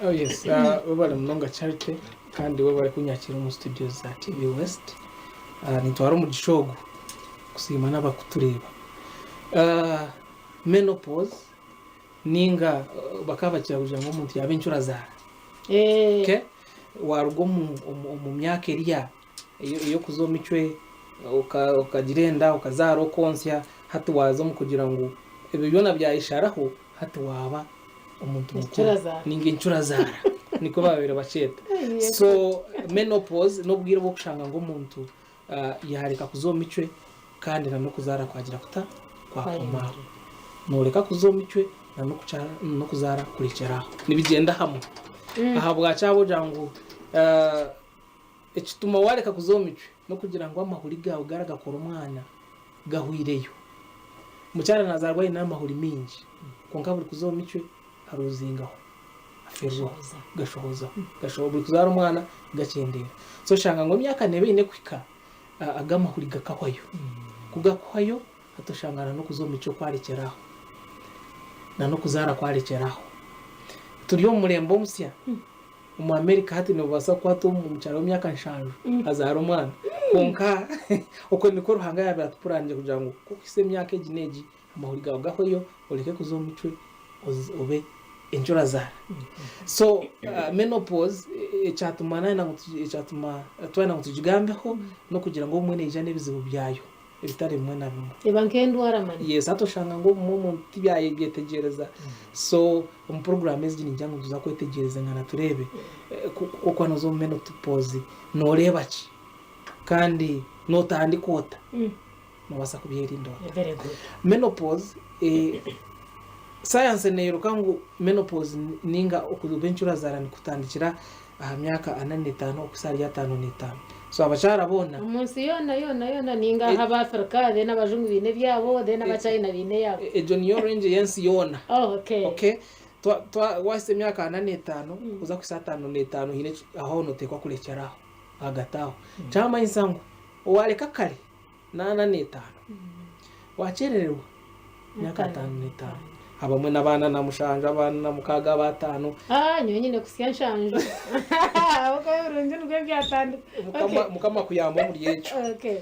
Oh yes, bari munonga Charity kandi we bari kunyakira mu studios za TV West. Nitwara mu gishogo kusima n'abakutureba. Menopause ninga bakabakira kugira ngo umuntu yabe incura zara. Okay? Warugo mu myaka iriya iyo kuzomicwe ukagirenda ukazara okonsya hati waza mu kugira ngo ibyo byona byayisharaho hati waba umuntu mukuru ninga incura zara niko babira baceta. So menopause nobwira bwo kushanga ngo umuntu yareka kuzomicwe kandi no kuzara kwagira kuta kwakoma noreka kuzomicwe no kuzara kurikeraho nibigenda hamwe. Aha bwacabo jangu ekituma wareka kuzomicwe no kugira ngo amahuri gawe garagakora umwana gahwireyo mucyara nazarwa inamahuri mingi konka buri kuzomicwe haruzingaho aferwa gashoboza buri kuzara umwana gakendera. So shanga ngo myaka nebe ine kwika agamahuri gakahwayo kugakwayo hatoshangana no kuzomicwe kwarekeraho no kuzara kwarekeraho. Turiyo murembo musya mu Amerika hati no basa kwato mu cyaro myaka nshanju azara umwana konka uko niko ruhanga yabatupuranje kugira ngo kukise myaka egineji amahuri gawe gahoyo ureke kuzomicwe ube enjura zara. So menopause ecyatumana na twana ngutujigambeho no kugira ngo umwe neja nebizibu byayo ibitare mwe na bimwe ebankendo waramani. Yes hatoshanga ngo mu tibyaye byetegereza. So mu program ezini njyango tuza kwetegereza ngana turebe kuko nozo menopause noreba ki kandi notandi kota no basa kubyerinda. Very good. Menopause science ne rukangu menopause ninga okubenchura zarani kutandikira myaka 45 okusari ya 55. So abachara bona umunsi yona ninga haba Afrika de n'abajungu bine byabo de n'abachina bine yabo junior range yensi yona. Oh okay twa wase myaka 45 uza kusa 55 hine aho notekwa kurekeraho agataho chama insangu waleka kale na 45 wachererwa myaka 55 abamwe nabana na mushanja abana na mukaga batanu nyonyine kusya nshanje okay urunje nubwo byatandika mukama kuyamba muri yecho. Okay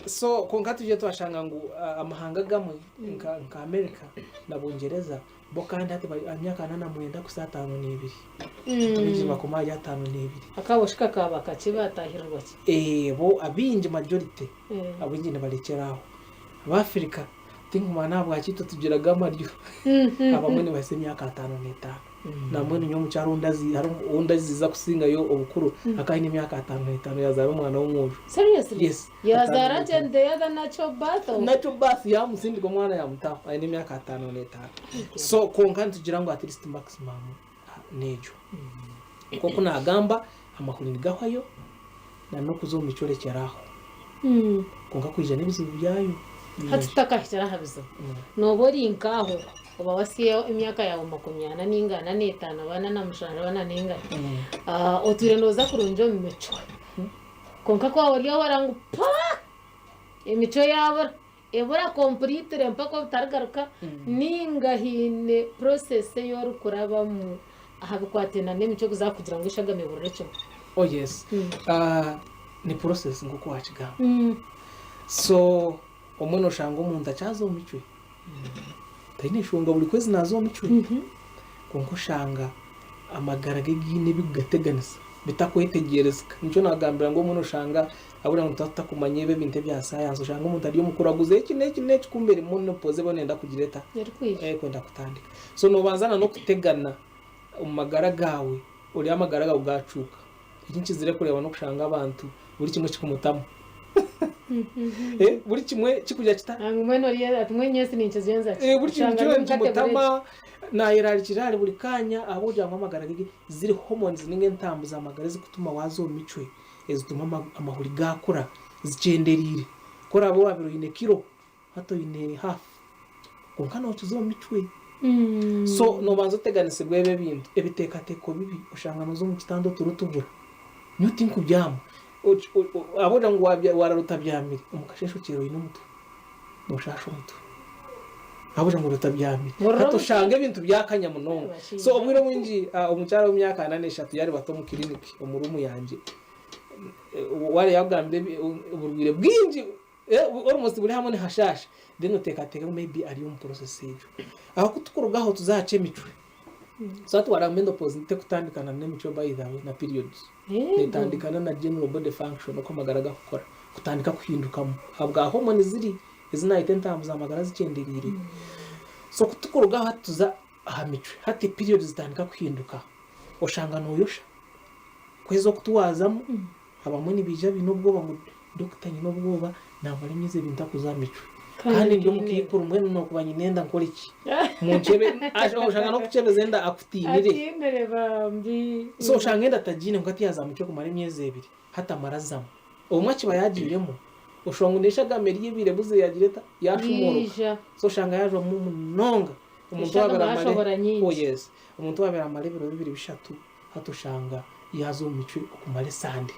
so konka tuje twashanga ngo amahanga gamwe nka America na Bongereza bo kandi hati myaka 8 kusa 52 tubijima kuma ya 52 akaboshika kaba kakibatahirwa ki bo abinje majority abinje nabarekeraho abafrika tinkumana bwakito tugiraga maryo abamwe ne base myaka 55 namwe nyo mu cyaro undazi ziza kusinga yo obukuru akahini myaka 55 yazara umwana w'umwuru. Seriously? Yes yazara jende yaza nacho bath ya musindi ko mwana ya mutaho ayini myaka 55. So konka tugira ngo at least maximum nejo koko nagamba amakuru nigahwayo na no kuzomicore cyaraho konka kwija nebizibu byayo hatutakashira habizo nobori nkaho uba wasiye imyaka yawe 40 n'ingana n'etana bana namushana bana n'ingana otire noza kurunjo mico konka kwa wali warangu pa imico yabo ebura complete mpako bitaragaruka ningahine process yo rukuraba mu ahabikwatena n'imico kuzakugira ngo ishagame burece. Oh yes ni process nguko wachiga. So omono shango umuntu acazo micwe tayine shunga buri kwezi nazo micwe konko shanga amagarage gine bigateganisa bitakwetegereza nico nagambira ngo umuntu shanga abura ngo tatakumanye be binte bya science shanga umuntu ari mukuraguze kine kumbere umuntu poze bonenda kugireta kwenda kutandika. So no banzana no kutegana umagara gawe uri amagara gawe gacuka ikinci zire kureba no kushanga abantu buri kimwe kikumutamo buri kimwe kikujya kita ngumeno riye atumwe nyese ninkizo yenza buri kimwe kimutama na irarikirari buri kanya abuja nkamagara gigi ziri hormones ninge ntambuza amagara zikutuma wazo micwe ezituma amahuri gakura zicenderire kora abo babiro ine kilo hato ine half konka no tuzo micwe. So no banzo teganise gwebe bintu ebiteka teko bibi ushanga nozo mu kitando turutubura nyuti nkubyamo abona ngo wararuta byamire umukashesho kiro ino mutu mushasho mutu abuja ngo rutabyamire hatushange ibintu byakanya munonga so obwire mwinji umucyara w'imyaka 4 yari bato mu kiliniki umurumu yanje wari yagambye uburwire bwinji almost buri hamwe hashasha then utekateka maybe ari mu process ejo aho kutukurugaho tuzace mitwe so atwara menopause nite kutandikana n'imico by the way na periods netandikana na general body function uko magaraga gukora kutandika kuhindukamo abwa hormone ziri izina itentambuza amagara zicenderire so kutukurugaho tuza ahamicwe hati periods zitandika kuhinduka oshanga nuyosha kwezo kutuwazamo abamwe nibija binobwoba ngo Dr. Nyinobwoba nabare myize binta kuzamicwe kandi ndio mukikuru mwene no kubanyinenda nkora iki munchebe aje oshanga no kuchebeza enda akutinire atinere bambi so oshanga enda tajine ngati yazamicwe kumara imyeze 2 hata marazamo umwachi bayagiremo ushonga ndesha gameri yibire buze yagireta yashumoroka so shanga yaje mu munonga umuntu wabera mare oh yes umuntu wabera mare 2 hatushanga yazo micwe kumare sande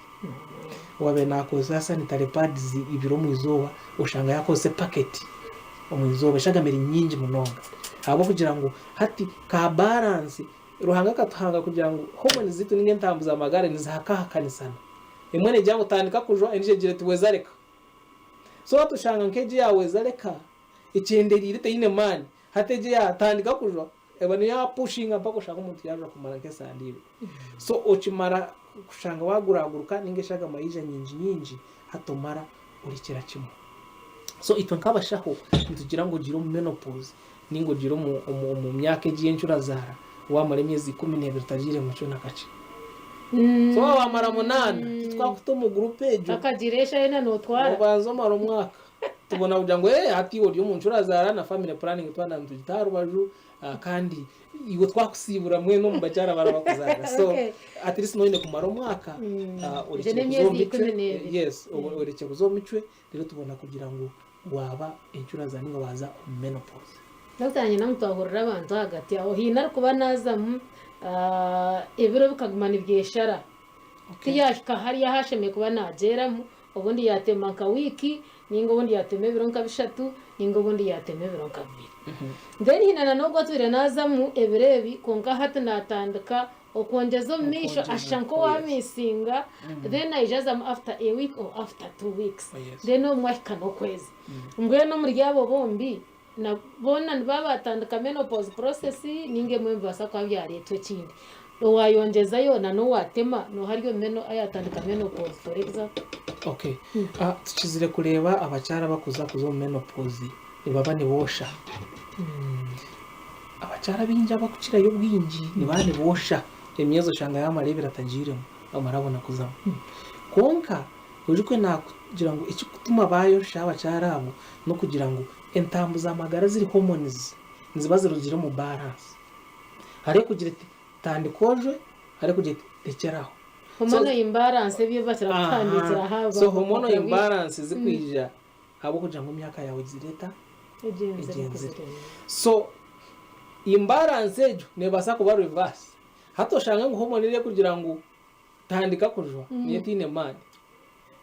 wabe nakoze sanitary pads ibiro mu izoba ushanga yakoze packet mu izoba shaga meri nyingi munonga abo kugira ngo hati ka balance ruhanga katuhanga kugira ngo hormone zitu ninge ntambuza amagare nizahakahanisana imwene jya gutandika kujwa enje gireti wezareka so watushanga nkeje yawe zareka icenderire teyine man hateje yatandika kujwa ebani ya pushinga mpaka ushaka umuntu yaje kumara nke sandibe so okimara kushanga waguraguruka ninge shaga mayija nyinji hatomara urikira kimwe so itwe nkabashaho ntugira ngo giro mu menopause ningo giro mu myaka egiye ncura zara wamara emyezi 12 utagire mu cyo nakace so wamara 8 twakutoma groupe ejo akagiresha yena notwara ubanzo mara umwaka tubona kugira ngo hati uri mu ncura zara na family planning twanda ntugitaru baju kandi iwe twakusibura mwe no mubacyara barabakuzara so at least noine kumara umwaka yes ureke kuzomicwe rero tubona kugira ngo waba incura za ninga baza menopause natanye namutahurira abantu hagati aho hina kuba nazamu ibiro bikagumana ibyeshara kiyashika hari yahasheme kuba nageramo ubundi yatema nka wiki ningo ubundi yateme biro nka 3 ningo ubundi yateme biro nka 2 then hina nubwo tubire nazamu ebirebi konka hata natandika okongeza misho ashanko wa misinga then ajazam after a week or after 2 weeks then omwaka no kwezi mbwe no muri yabo bombi na bona babatandika menopause process ninge mwemva sakwa byari to kindi no wayongeza yo na no watema no hariyo meno ayatandika menopause for example okay tukizire kureba abacyara bakuza kuzo menopause ibaba ni bosha abacyara binja bakukira yo bwinji ni bane bosha emyezo shanga yamarebera atagiremo amarabona kuzamo konka ujukwe nakugira ngo iki kutuma bayo shaba cyarabo no kugira ngo entambuza amagara ziri hormones nzibaze rugira mu balance hari kugira tandikojwe hari kugira tekeraho hormone imbalance byo batira kutandikira haba so hormone imbalance zikwija abo kugira ngo myaka yawe zireta egenze so imbalance ejo nebasa kuba reverse hatoshanga ngo hormone ile kugira ngo tandika kujwa niyetine mani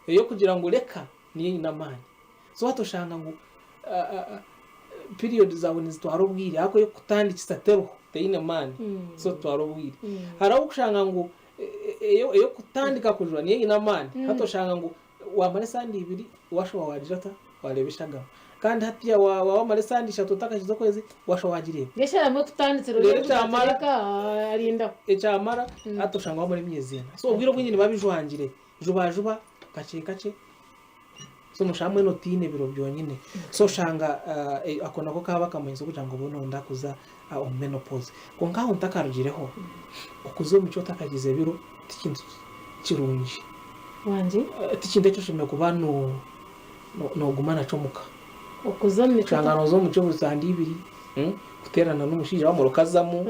eyo kugira ngo reka niye na mani so hatoshanga ngo period zawe nizitwarubwire ako yo kutandikisa tero teyine mani so twarubwire haraho kushanga ngo eyo kutandika kujwa niye na mani hatoshanga ngo wamare sandi 2 washo wadirata warebeshaga kandi hatiya wa maresandisha tutakachizo kwezi washo wagirebe ngeshara mu kutanditsero reka arinda ecamara atoshanga wa muri myezina so ubwiro bw'inyini babijwangire juba kace so mushamwe no tine biro byonyine so shanga akona ko kaba kamanyizo kugira ngo bono ndakuza menopause ko ngaho ntakarugireho ukuzo mico takagize biro tikintu kirungi wanje tikinde cyo shime kuba no gumana comuka ukuzo mico changano zo muco busandi 2 kuterana n'umushija wamurokazamo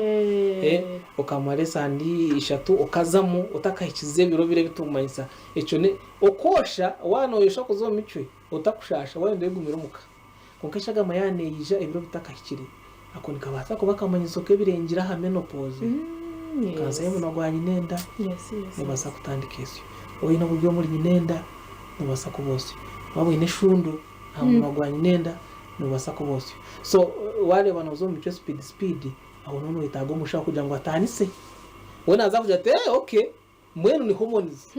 ukamare sandi 3 ukazamo utakayikize biro bire bitumanyisa eco ne okosha wana oyosha kuzo micwe utakushasha wende gumira muka konkeshaga mayane yija ibiro bitakakire akonika basa kuba kamanyizo ke birengira ha menopause kanza yemo nagwanye nenda nibasa kutandikesyo oyina buryo muri nyinenda nibasa kubose wabwe ne shundu nagwanye nenda nubasako bose so wareba nazo mu speed aho none itago mushaka kugira ngo atanise we naza kugira ati okay mwenu ni hormones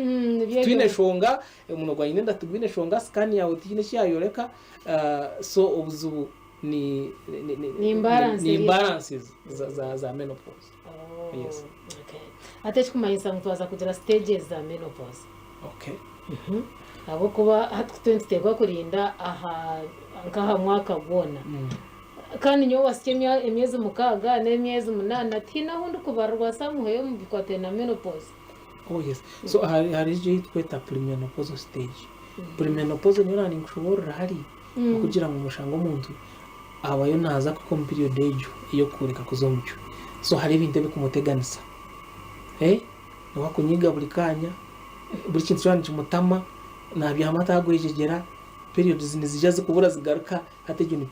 twine shonga umuntu gwa nyine ndatugwine shonga scan yawe tine cyayoreka so ubuzu ni imbalances za menopause. Yes. Okay. Ate kumanyisa mutwaza kugira stages za menopause. Okay. Abo kuba hatwitegwa kurinda aha nkaha mwaka gona. Kandi nyo wasikemya emyezi mukaga n'emyezi munana tina hundu kubarwa samuhe mu bikwate na menopause. Oh yes. So hari je tweta premenopause stage. Premenopause ni nani nkushobora hari kugira ngo umushango muntu abayo naza ku period ejo iyo kureka kuzomucyo. So hari ibintu bikumuteganisa wakunyiga buri kanya buri kintu cyane cy'umutama nabya amata agwejegera period zijya zikubura zigaruka hategeye ni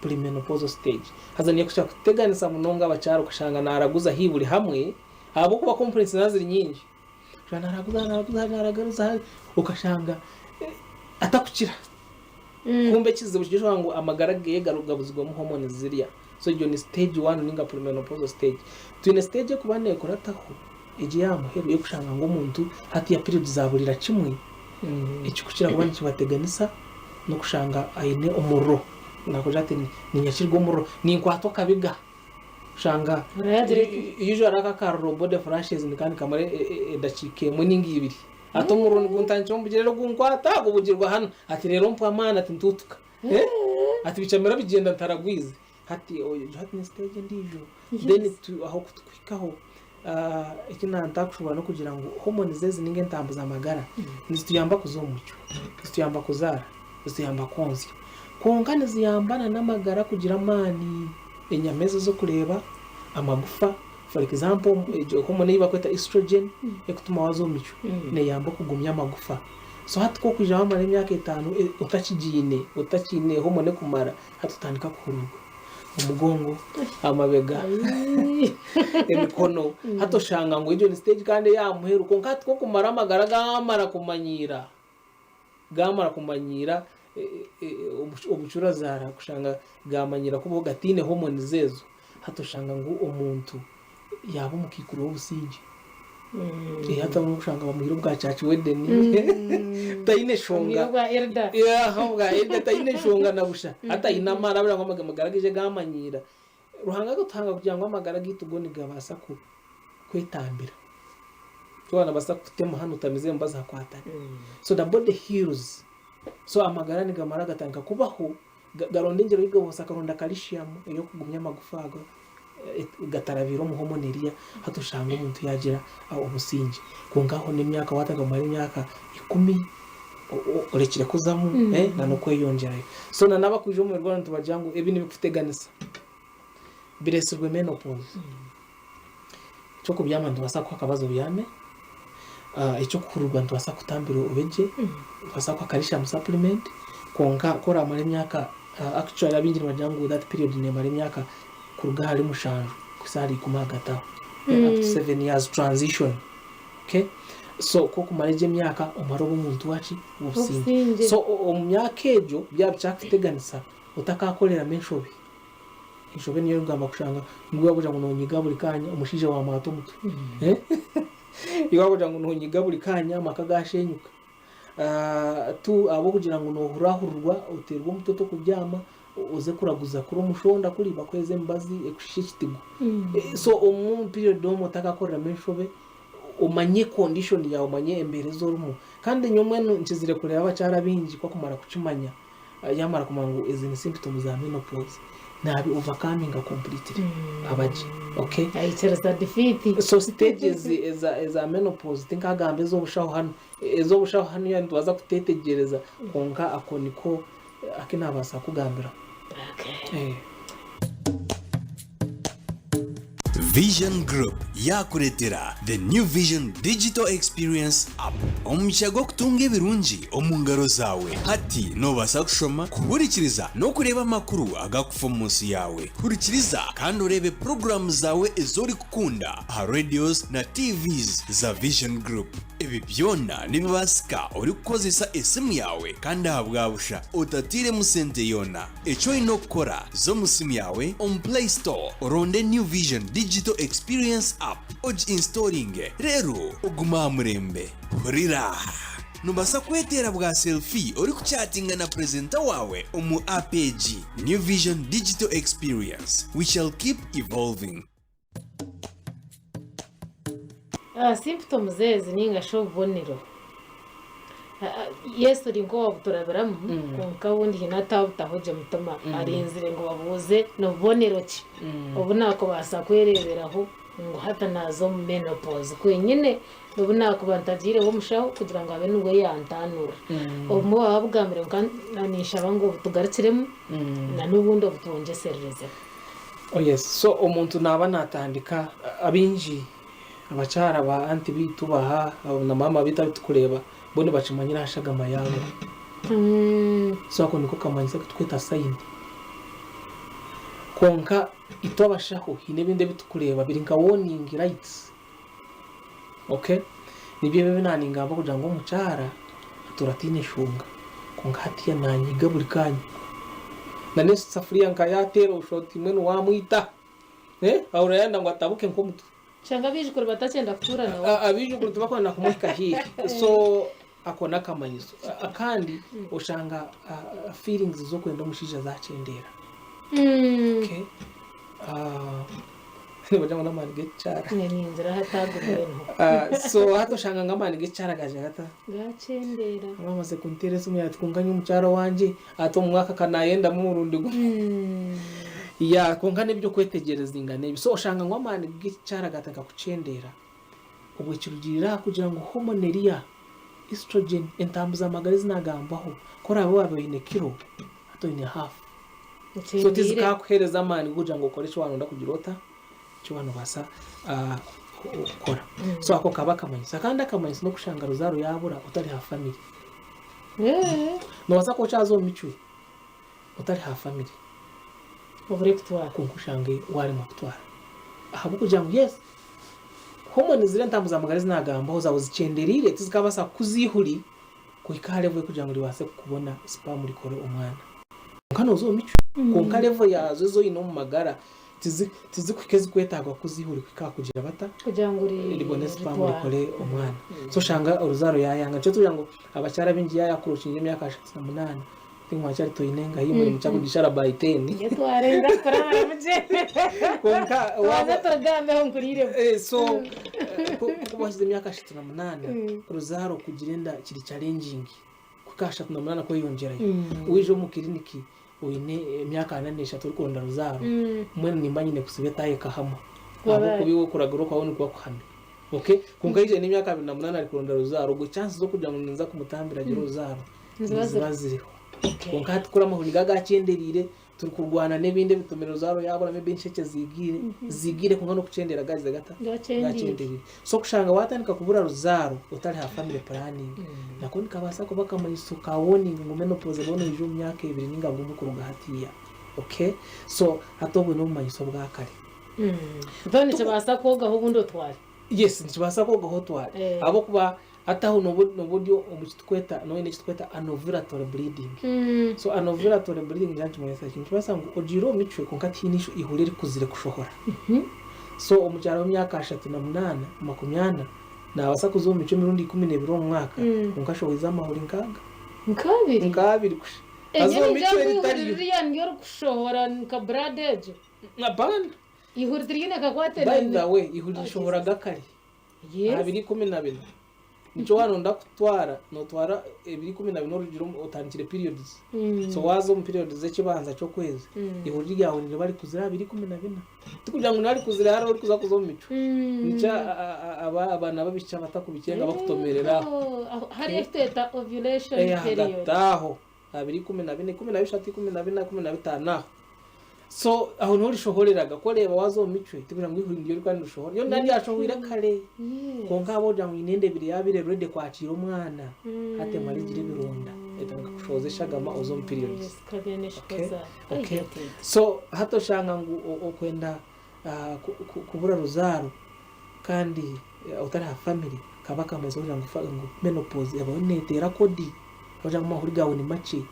premenopause stage hazaniye kushaka kuteganisa munonga abacyaro kushanga naraguza hiburi hamwe abo kuba conference naziri nyingi naraguza ukashanga atakukira kumbe kizibujije ngo amagarage garugabuzwa mu hormone ziriya so iyo ni stage 1 ninga premenopause stage twine stage kubane kurataho ije yamuheruye kushanga ngo umuntu hati ya period zaburira kimwe icyo kugira ngo kibateganisa no kushanga ayine umuro nakoja ati ni nyakirwa umuro ni nkwato kabiga shanga iyo araka ka robot de flashes ni kandi kamare dacike mu ningi ibiri ato umuro ni guntancho mbugirero gunkwata gubugirwa hano ati rero mpamana ati ntutuka ati bicamera bigenda taragwize hati ni stage ndijo then aho kutwikaho ikina ntakushobora no kugira ngo hormone zeze ninge ntambuza amagara nzituyamba kuzomucyo nzituyamba kuzara nzituyamba konzya kongane ziyambana n'amagara kugira mani enyameze zo kureba amagufa for example hormone yiba kweta estrogen ekutuma wazomucyo ne yamba kugumya amagufa so hatko kujama mara imyaka 5 utakine hormone kumara hatutandika kuruga umugongo amabega emikono hatoshanga ngo iyo ni stage kandi yamuheru ko nkatwo kumara amagara gamara kumanyira obucurazara kushanga gamanyira kubo gatine hormone zezo hatoshanga ngo umuntu yaba mukikuru w'ubusinge hata mushanga bamuhira bwa caci wedeni tayine shonga hobwa ida tayine shonga nabusha hata inamara bira ngo amagaragije gamanyira ruhanga gutanga kugira ngo amagara gitugoni gabasa kwetambira twana basa kutema hano tameze mbaza kwatana so the body heals so amagara ni gamara gatanga kubaho garonde ngero yigabosa karonda calcium iyo kugumya amagufago gatarabiro mu hormoneria hatoshanga umuntu yagira ubusinge kungaho n'imyaka wataga muri imyaka 10 urekire kuzamu nano kweyongerayo so nanabakuje mu Rwanda tubajangu ebi nibikuteganisa biresirwe menopause cyo kubyama ndubasa ko akabazo byame icyo kururwa ndubasa kutambira ubeje ndubasa ko calcium supplement konka kora muri imyaka actually abinjira bajangu that period ne muri imyaka kuruga hari mushanju kusari kumagata up to 7 years transition okay so ko kumareje myaka umarobo umuntu wachi ubusinge so umyaka ejo byabyakuteganisa utakakorera menshobe inshobe niyo ngamba kushanga ngwa buja ngo nonyiga buri kanya umushije wa mato muto iwa buja ngo nonyiga buri kanya amakagashenyuka tu abo kugira ngo nohurahurwa uterwa mutoto kubyama uze kuraguza kuri umushonda kuri bakweze mbazi ekushishitigo so period do mutaka korera menshobe umanye condition yawe umanye embere zorumu kandi nyomwe nchizire kureba abacara bingi kwa kumara kucimanya yamara kumangu izini symptoms za menopause nabi overcoming completely abaji okay ayitereza defeat so stages eza menopause tinkagambe zo bushaho hano yani tubaza kutetegereza konka akoniko akinabasa kugambira okay Vision Group yakuretera the new Vision Digital Experience app omuchago kutunga birungi omungaro zawe hati nobasa kushoma kuburikiriza no kureba makuru agakufomunsi yawe kurikiriza kandi urebe programs zawe ezori kukunda ha radios na TVs za Vision Group ibi byona nibibasika uri kukozesa esimu yawe kandi ahabwabusha utatiremu sente yona icyo ino gukora zo mu simu yawe on Play Store uronde New Vision Digital Experience app uji installing rero uguma murembe hurira nubasa kwetera bwa selfie uri kuchatinga na presenter wawe umu APG New Vision Digital Experience. We shall keep evolving. Symptoms zezi ninga shobonero yesu ringo wabutorabiramu konka wundi hinata utahoje mutama arenzire ngo babuze no bonero ki ubu nako basa kwereberaho ngo hata nazo menopause kwenyine ubu nako bantagire wo mushaho kugira ngo abe nubwo yantanura ubu wabwamire kanisha bango tugarukiremo na nubundi obutwongeserereze. Oh yes, so umuntu naba natandika abinji abacara ba anti bitubaha na mama bitatukureba bone bacimanyira hashaga mayawe so ako niko kamanyisa twita sign konka itobashaho hinebinde bitukureba biri nka warning lights. Okay, nibyo bebe naningamba kugira ngo mucara turatine shunga konka hatiya nanyiga buri kanya na nese safuriya nka yatera ushoti imwe no wamwita ahora yanda ngo atabuke nko mutu shanga bije kuri batacenda kuturana abije kuri tubakona kumwika hiye so akona kamanyizo akandi ushanga feelings zo kwenda mushija zacendera. Okay, bajya na mani gecara ni inzira hatagureno so hato shanga ngamani gecara gaje hata gacendera bamaze kunteresa umya twunganye umucaro wanje ato mu mwaka kanayenda mu Burundi go ya konkane byo kwetegereza ingane so ushanga ngamani gecara gataka kucendera ubwo kirugirira kugira ngo hormoneria estrogen entambuza amagarizi nagambaho kora abo babine kilo hato ine half so tizika kuhereza amani kugira ngo ukoreshe wanonda kugirota cyo bantu basa ukora so ako kaba kamanyisa kandi akamanyisa no kushanga rozaro yabura utari ha family no basa ko cyazo micwe utari ha family ubure kutwara kunkushange wari mu kutwara ahabu kugira ngo yes hormone zire ntambuza amagarizi nagamba ho zawo zicenderire tizikabasa kuzihuri kuika level kugira ngo riwase kubona sperm rikore umwana kano zo micwe konka level yazo zo ino mu magara tizi kwikezi kwetagwa kuzihuri kwika kugira bata kugira ngo ribone sperm rikore umwana so shanga uruzaro yayanga cyo tugira ngo abacyara bingi yakurushinje imyaka 18 tingwa cyari toyinenga yimuri mucako gishara by 10 yetwarenga karara muje konka waza togambe ho nkurire so kubashyize imyaka 18 uruzaro kugirenda kiri challenging kukasha 18 ko yongerayo wije mu kiriniki uine imyaka 4 uri kuronda ruzaro mwe nimba nyine kusibetaye kahama abo kubiwo kuragoro kwabone kwa kuhana. Okay, kunga ije n'imyaka 28 ari kuronda ruzaro go chance zo kugira ngo ninza kumutambira gira ruzaro zibaziriho. Kunga hatukura amahuri gagacenderire turi kurwana n'ibindi bitumiro ruzaro yabura mbe insheke zigire kunga no kucendera gaze gata gacenderire so kushanga watanika kubura ruzaro utari ha family planning nakundi kabasa ko bakamayisuka warning ngo menopause bone ije myaka 2 ninga ngumbu kurunga hatiya. Okay, so hatobwe no mayiso bwa kare Doni chabasa koga ho bundo twari. Yes, ncibasa koga ho twari abo kuba ataho no buryo umuchitweta no ine chitweta anovulatory bleeding. So anovulatory bleeding janti mwesa ncibasa ngo ojiro mitwe konkati inisho ihurire kuzire kushohora. So umujara w'imyaka 38 makumyana na abasa kuzo mico mirundi 12 mu mwaka konkashowiza amahuri nkabiri kusha azo mico ritari yo kushohora nka bradeje nabana ihuritirine kakwate by the way ihurishohora gakari 212 nico wano ndakutwara no twara 212 urugiro utangire periods so wazo mu periods z'ekibanza cyo kwezi ihuriri yawe ni bari kuzira 212 tukugira ngo nari kuzira haro uri kuza kuzo mico nica abana babica batakubikenga bakutomerera hari esteta ovulation period taho 212 15 so aho nturi shohoreraga ko reba wazo micwe tubira ngo ihurindi yo kandi ushohora yo ndandi yashohira kare konka boja mu inende biri yabire rede kwakira umwana hate marigire bironda etanga kushoze shagama ozo periods. Okay, so hato shanga ngo okwenda kubura ruzaro kandi utari ha family kaba kamaze kugira ngo menopause yabaho netera kodi baje mu mahuri gawe ni make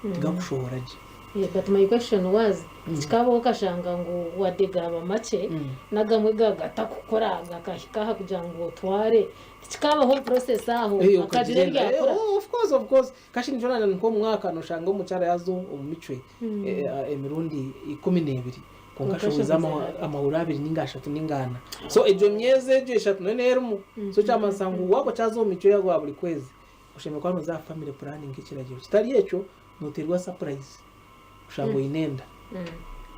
tigakushobora je. Yeah, but my question was kikabaho kashanga ngo wadegaba make nagamwe gagata gukora gakahikaha kugira ngo utware kikabaho process aho akadire ryakora. Of course kashi njona nko mwaka no shanga umucara yazo umicwe emirundi 12 konkashoza amahura abiri n'ingashatu n'ingana so ejo myeze ejo eshatu none rero so cyama sangu wako cyazo umicwe yago buri kwezi usheme kwa za family planning ikiragiro kitari yecho noterwa surprise ushango inenda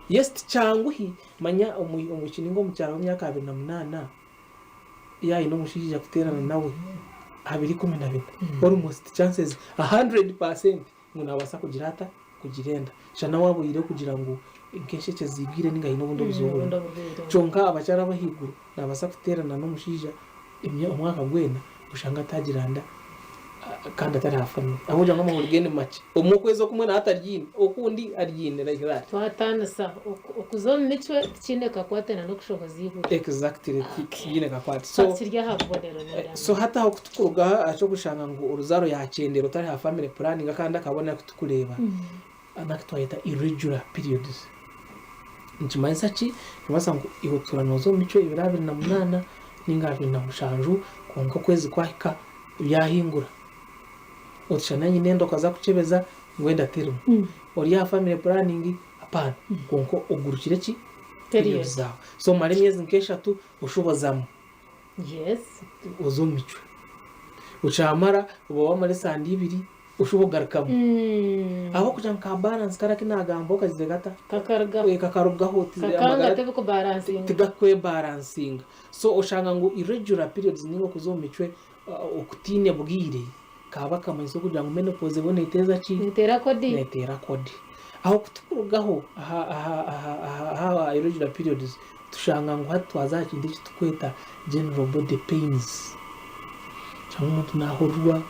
yes cyanguhi manya umukini ngo mucyaro mu myaka 2008 yayi no mushijija kuterana nawe 2012 almost chances 100% nguna abasa kugira hata kugirenda shana wabo yire kugira ngo inkesheke zibwire ninga ino bundo buzobona chonka abacara bahiguru nabasa kuterana no mushija umwaka gwena ushanga tagiranda kandi atari hafamwe aho jya mu urugende make umukwezo kumwe na ataryine okundi aryine like that twatana sa okuzo mitwe kineka kwatena no kushoboza yihuta exactly kine gakwati so kirya habonero nera so hata aho kutukuruga aco gushanga ngo uruzaro yakendera utari ha family planning kandi akabona kutukureba anakitwayita irregular periods nchimanisa chi nibasa ngo ihotura nozo mico 2008 ningaje na mushanju konko kwezi kwahika byahingura utshana nyinendo kaza kuchebeza ngwenda termo ori ya family planning apana konko ugurukire ki periods zawe so mari myezi nkeshatu ushobozamo yes uzomichwe uchamara uba wamare sandi 2 ushobogarukamo aho kuja ka balance karake nagambo kazize gata kakarubgaho kakanga ko balancing tigakwe balancing so ushanga ngo irregular periods ningo kuzomichwe ukutine bwire kaba kamaze kugira ngo menopause bone iteza ki netera kodi aho kutukurugaho aha irregular periods tushanga ngo hatwaza kindi tukweta general body pains cyangwa tunahurwa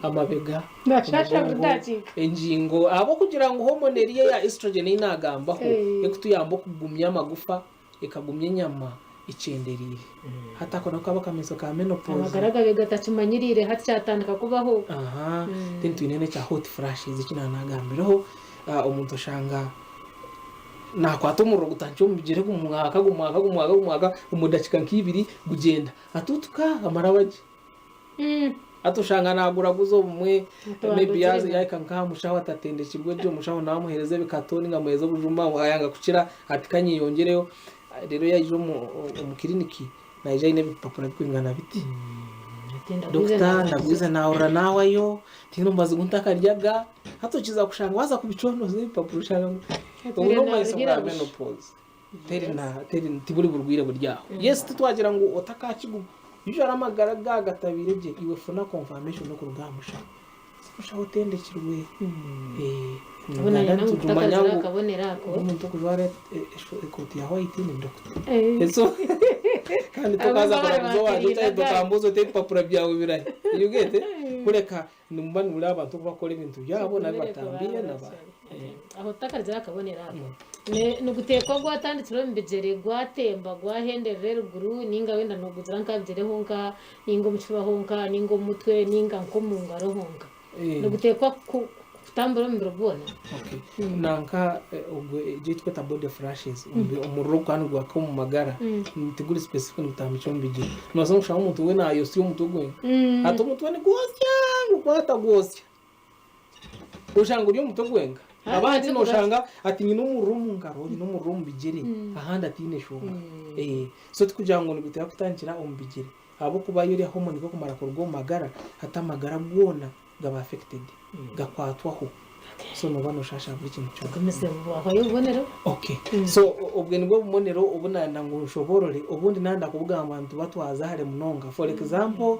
amabega nashasha budakika enjingo abo kugira ngo hormone ya estrogen inagambaho ekutuyambo kugumya amagufa ikagumya nyama icenderire hata kono kaba kameso ka menopause abagaragaye gatachimanyirire hatyatandika kubaho tintu inene cha hot flashes ikina nagambireho umuntu shanga nakwatumuro gutancho mbigere kumwaka umudakika nk'ibiri gugenda atutuka amarabaje atushanga nagura guzo umwe maybe yaka nka mushaho atatende kibwe byo mushaho namuhereze bikatoni ngamuheze bujuma ayanga kucira atikanye yongereyo rero yaje mu kiriniki naje ine bipapura kwingana biti Dr. ndabwiza naura nawayo tinumbaza guntakaryaga hatokiza kushanga waza kubicondo z'ibipapuro shanga uno mayise bwa menopause teri tiburi burwire buryaho yes twagira ngo otakakigu bijara amagaraga gatabire je iwe funa confirmation no kurugamusha usha utendekirwe abona nangu kutakazira kabonera ko umuntu kujware ekoti ya white ni doctor eso kandi tukaza barabuzo waje tukambuzo te papura byawe birahe you get kureka numbani muri abantu bakora ibintu byabo nabibatambiye naba aho takazira kabonera ko nugutekwa gwatanditsiro mbegere gwatemba gwahenderere ruguru ninga wenda noguzira nkabigere honka ningo mucuba honka ningo mutwe ninga nko mungaro honka nugutekwa tamburo mbirobona nanka ubwo jitwe ta body flashes umurro kwanu gwako mu magara niteguri specific n'utamicho mbigire nozo nshaka umuntu we nayo si umuntu gwe hato umuntu we gwosya ngwata gwosya ushanga uri umuntu gwenga abandi no shanga ati nyine umurumu ngaro nyine umurumu bigire ahandi atine shoga so tukugira ngo nigutera kutangira umbigire abo kuba yuri hormone ko kumara kurwo magara hatamagara gwona gaba affected gakwatwaho so no bano shasha buri kintu cyo komese aho yobonero okay so ubwe nibwo bumonero ubunana ngo ushoborore ubundi nanda kuvuga abantu batwaza hare munonga for example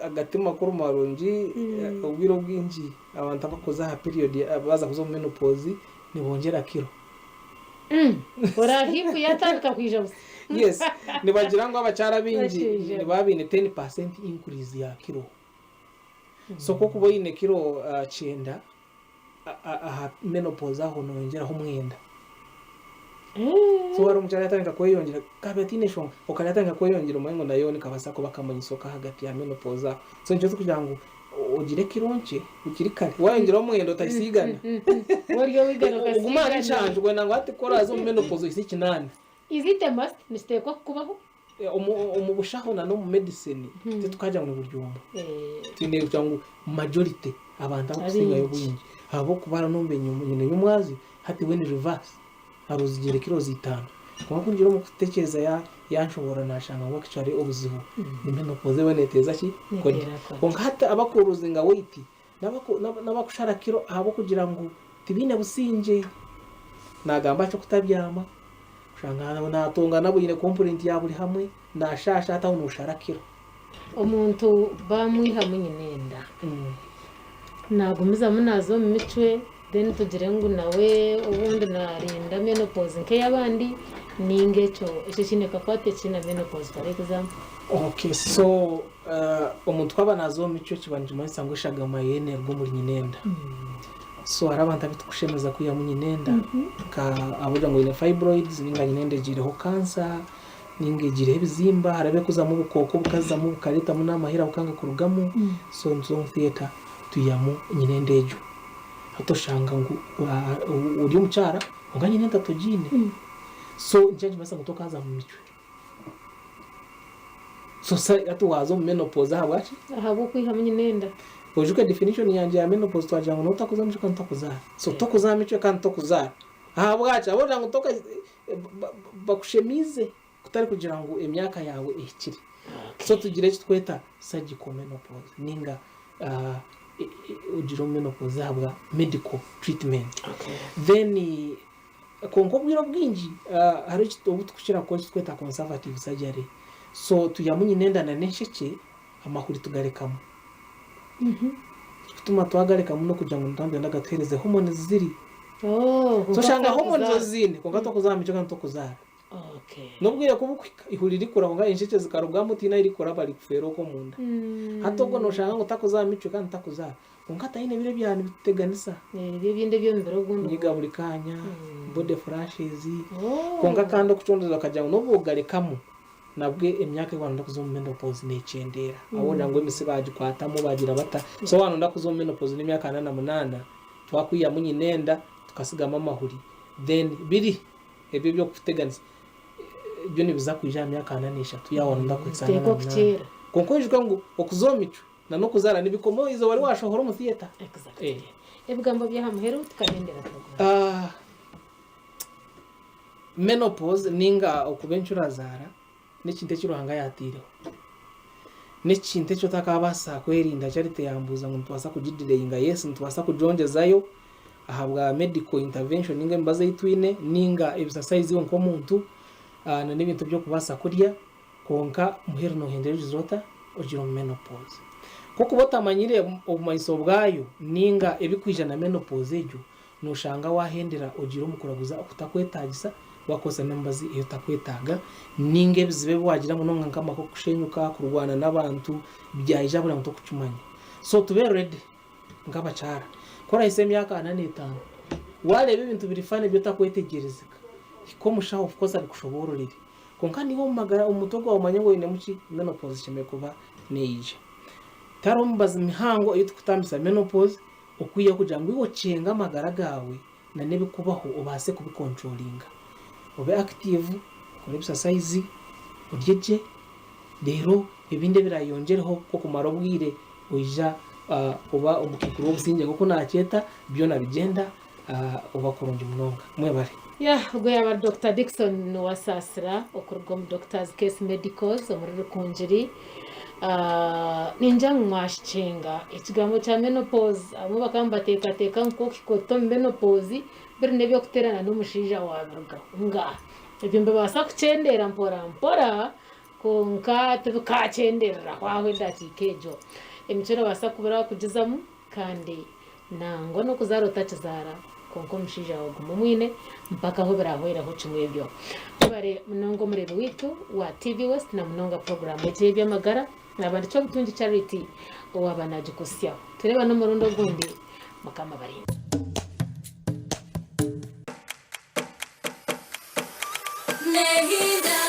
agatima kuru marungi ubwiro bwinji abantu abakoza ha period baza kuzo menopause nibongera kilo orahiku yatandika kwija yes nibagira ngo abacara binji nibabine 10% increase ya kilo so ko kuboyine kilo 9 aha menopause aho nongeraho umwenda so wari umucyara yatanga kweyongera kabetine shonga ukari yatanga kweyongera umengo nayo ni kabasa ko bakamanya isoka hagati ya menopause so nicyo kugira ngo ugire kironche ukirikane wayongera umwendo utayisigana waryo wigana ugumana icanje gwe nango ati kora zo menopause isi kinani is it a must mistake ko kubaho umubushaho na no mu medicine tukaja mu buryumba tinde kugira ngo majority abantu abakusinga yo buyingi abo kubara nombenye nyine y'umwazi hati when reverse aruzigire kilo zitanu kwa kunjira mu kutekereza yanshobora nashanga ngo kicare ubuzibu menopause weneteza ki ko hata abakuruzinga weight nabakushara kilo abo kugira ngo tibine businje nagamba cyo kutabyama ushanga natonga nabuyine component ya buri hamwe ndashasha hata unusharakiro umuntu bamwihamwe nyinenda nagumiza munazo mu micwe then tugire ngo nawe ubundi narinda menopause nke yabandi ningecho icyo kineka kwate kina menopause for example. Okay, so umuntu twabanazo mu micwe kibanje muri sangwishaga mayene rwo muri nyinenda so arabanta bitukushemeza kuya mu nyinenda ka abuja ngo ine fibroids ninga nyinende jireho cancer ninge jireho bizimba harabe kuza mu bukoko bukaza mu bukarita mu namahira ukanga kurugamo so nzo theater tuyamu nyinende ejo hatoshanga ngo uri umucara unga nyinenda tujine so njaje basa gutoka haza mu micwe so sa atuwazo mu menopause habwachi habo kwihamwe nyinenda Ojuka definition yanje ya menopause twajanga no takuzamisha kandi takuzara. So tokuzamisha kandi tokuzara. Aha bwacha abona ngo toka bakushemize kutari kugira ngo emyaka yawe ikiri. So tugire cyo tweta surgical menopause ninga ujiro menopause habwa medical treatment. Then konko bwiro bwinji hari cyo tukushira ko tweta conservative surgery. So tuyamunye nenda na nesheke amahuri tugarekamo. Tuma twagareka muno kugira ngo ndambe ndagatereze hormone ziri so shanga hormone zozine ko gato kuzamico kandi to kuzara nubwire kubukwika ihurira ikora ngo inshike zikarubwa mutina iri kora bari kufero ko munda hatoko no shanga ngo takuzamico kandi takuzara ngata ine bire byane biteganisa ibyo binde byo mbere gundo nyiga buri kanya body flashes konga kandi kucondeza kajya no bugarekamo nabwe emyaka y'abantu ndakuzoma menopause necendera abona ngo imisi bagikwatamo bagira bata so abantu ndakuzoma menopause n'imyaka 8 twakwiya munyi nenda tukasigama amahuri then biri ebyo byo kuteganisa byo nibiza kwijya imyaka 4 tuyabona ndakwitsana konkoje ngo okuzoma ico na no kuzara nibikomo izo wari washohora mu theater exactly ebgambo bya hamuhero tukanendera menopause ninga okubenchura zara n'ikinte cy'uruhanga yatireho n'ikinte cyo takabasa kwerinda cyarite yambuza ngo ntwasa kugidirenga yes ntwasa kujongezayo ahabwa medical intervention ninga mbaza yitwine ninga exercise yo nko muntu na n'ibintu byo kubasa kurya konka muhero no hendere jizota ujiro menopause ko kubota manyire obumayiso bwayo ninga ebikwijana menopause ejo nushanga wahendera ujiro mukuraguza okutakwetagisa bakosa nambazi iyo takwetaga ninge bizibe wagira ngo nonga nkamako kushenyuka kurwana nabantu byayija buri muntu kucumanya so tube ready ngabacara kora ise myaka 8 warebe ibintu birifane byo takwetegerezeka ko mushaho of course ari kushobororere konka niho magara umutogo wa manyango ine muki menopause cheme kuba neije tarombaza mihango iyo tukutambisa menopause okwiye kugira ngo iwo cenga magara gawe na nebe kubaho ubase kubicontrollinga ube active kuri exercise uryeje rero ibinde birayongereho ko kumara ubwire uja uba umukikuru w'ubusinge kuko naketa byo nabigenda uba kurunje munonga mwebare ubwo yaba Dr. Dickson wasasira okorwa mu Doctors Case Medicals muri Rukunjiri ninja mwashinga ikigambo cya menopause abo bakambateka nko kikoto menopause berne byo kuterana n'umushija wabaruga nga ibyo mbabasa kucendera mpora konka tukacendera kwawe dakikejo emicero basa kubura kugizamu kandi nango no kuzarota kizara konko mushija wagumu mwine mpaka ho birahwera ho kimwe byo bare munongo murebe witu wa TV West na munonga program y'ebya magara nabandi cyo butungi charity owabanaje kusya tureba no murundo gundi makama bari nehinda